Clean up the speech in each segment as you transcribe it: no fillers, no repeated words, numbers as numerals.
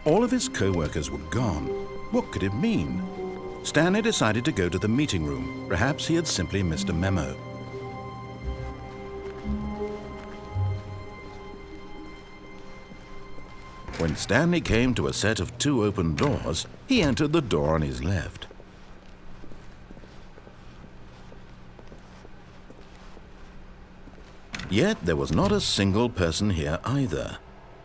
All of his co-workers were gone. What could it mean? Stanley decided to go to the meeting room. Perhaps he had simply missed a memo. When Stanley came to a set of 2 open doors, he entered the door on his left. Yet there was not a single person here either.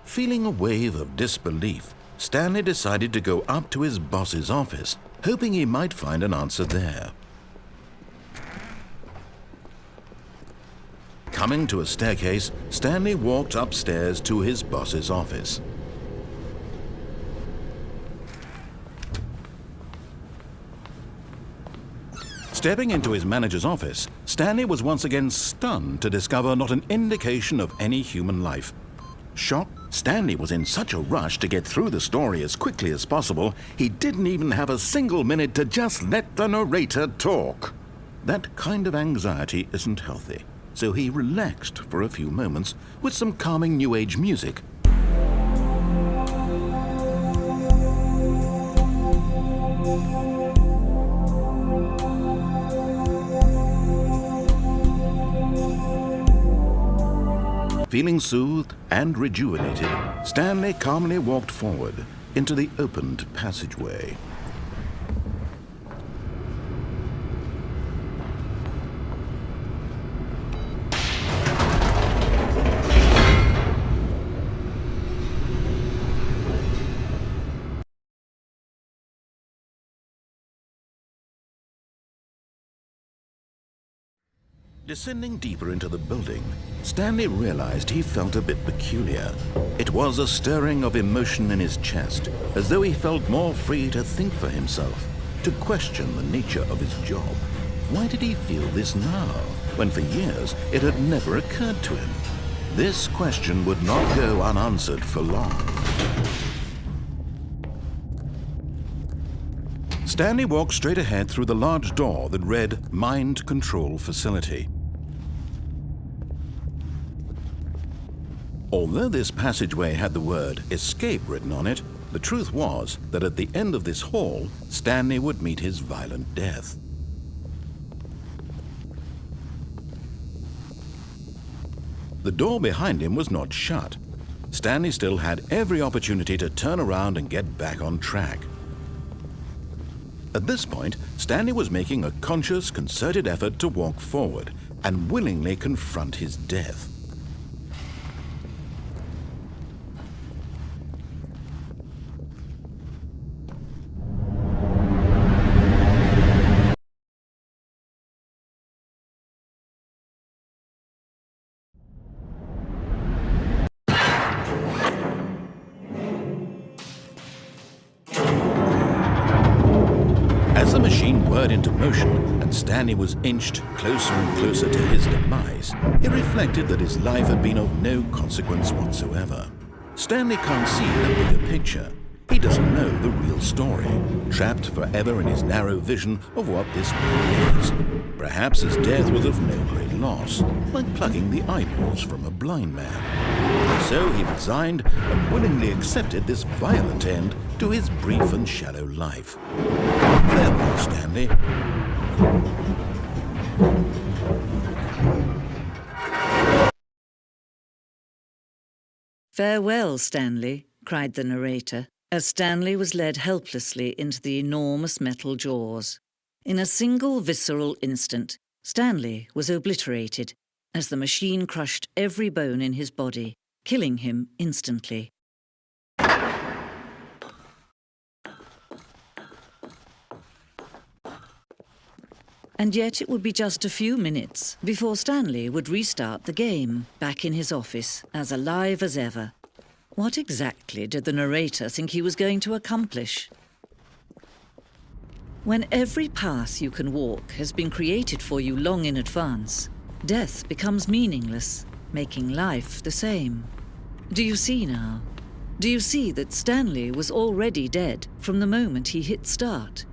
Feeling a wave of disbelief, Stanley decided to go up to his boss's office, hoping he might find an answer there. Coming to a staircase, Stanley walked upstairs to his boss's office. Stepping into his manager's office, Stanley was once again stunned to discover not an indication of any human life. Shocked, Stanley was in such a rush to get through the story as quickly as possible, he didn't even have a single minute to just let the narrator talk. That kind of anxiety isn't healthy, so he relaxed for a few moments with some calming New Age music. Feeling soothed and rejuvenated, Stanley calmly walked forward into the opened passageway. Descending deeper into the building, Stanley realized he felt a bit peculiar. It was a stirring of emotion in his chest, as though he felt more free to think for himself, to question the nature of his job. Why did he feel this now, when for years it had never occurred to him? This question would not go unanswered for long. Stanley walked straight ahead through the large door that read Mind Control Facility. Although this passageway had the word escape written on it, the truth was that at the end of this hall, Stanley would meet his violent death. The door behind him was not shut. Stanley still had every opportunity to turn around and get back on track. At this point, Stanley was making a conscious, concerted effort to walk forward and willingly confront his death. As the machine whirred into motion and Stanley was inched closer and closer to his demise, he reflected that his life had been of no consequence whatsoever. Stanley can't see the bigger picture. He doesn't know the real story, trapped forever in his narrow vision of what this world is. Perhaps his death was of no great loss, like plucking the eyeballs from a blind man. So he resigned and willingly accepted this violent end to his brief and shallow life. Farewell, Stanley. "Farewell, Stanley," cried the narrator, as Stanley was led helplessly into the enormous metal jaws. In a single visceral instant, Stanley was obliterated as the machine crushed every bone in his body, killing him instantly. And yet it would be just a few minutes before Stanley would restart the game, back in his office, as alive as ever. What exactly did the narrator think he was going to accomplish? When every path you can walk has been created for you long in advance, death becomes meaningless, making life the same. Do you see now? Do you see that Stanley was already dead from the moment he hit start?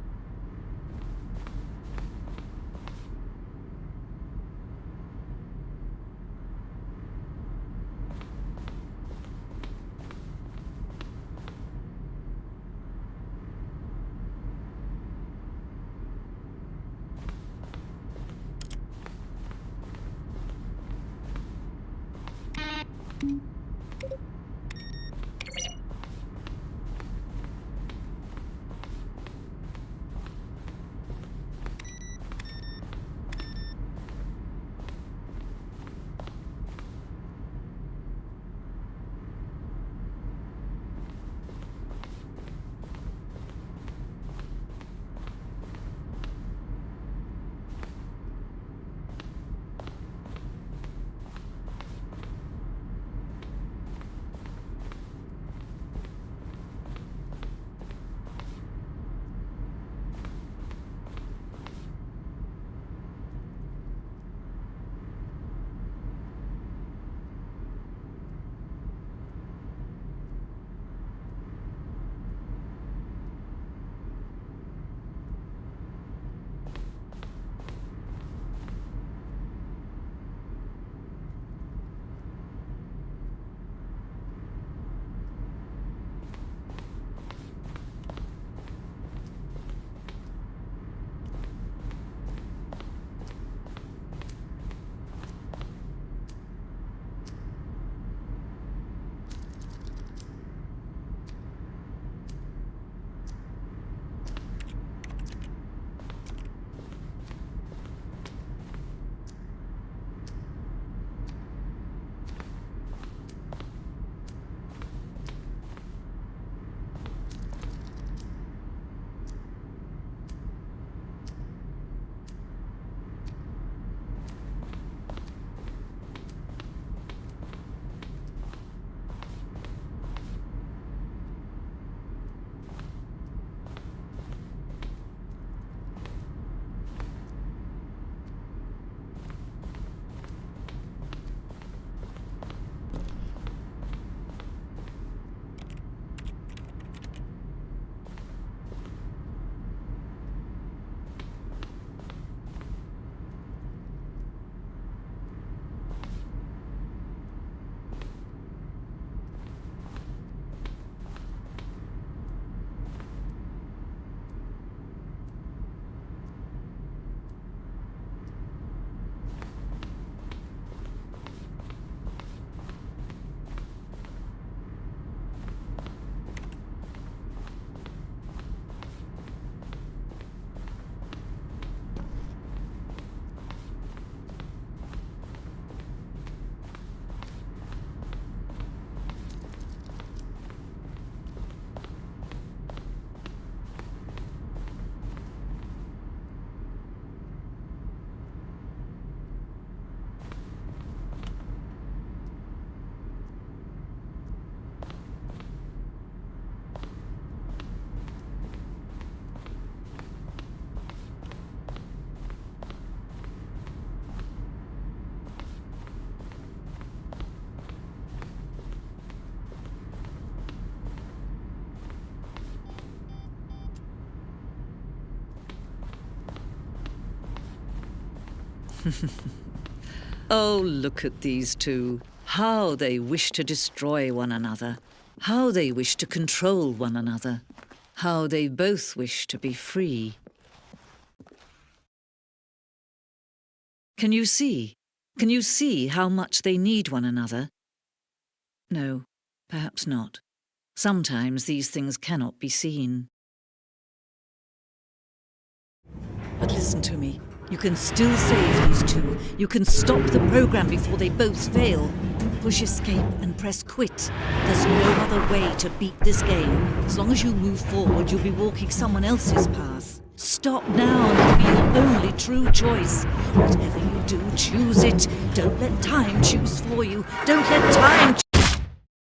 Oh, look at these two. How they wish to destroy one another. How they wish to control one another. How they both wish to be free. Can you see? Can you see how much they need one another? No, perhaps not. Sometimes these things cannot be seen. But listen to me. You can still save these two. You can stop the program before they both fail. Push escape and press quit. There's no other way to beat this game. As long as you move forward, you'll be walking someone else's path. Stop now and it'll be your only true choice. Whatever you do, choose it. Don't let time choose for you. Don't let time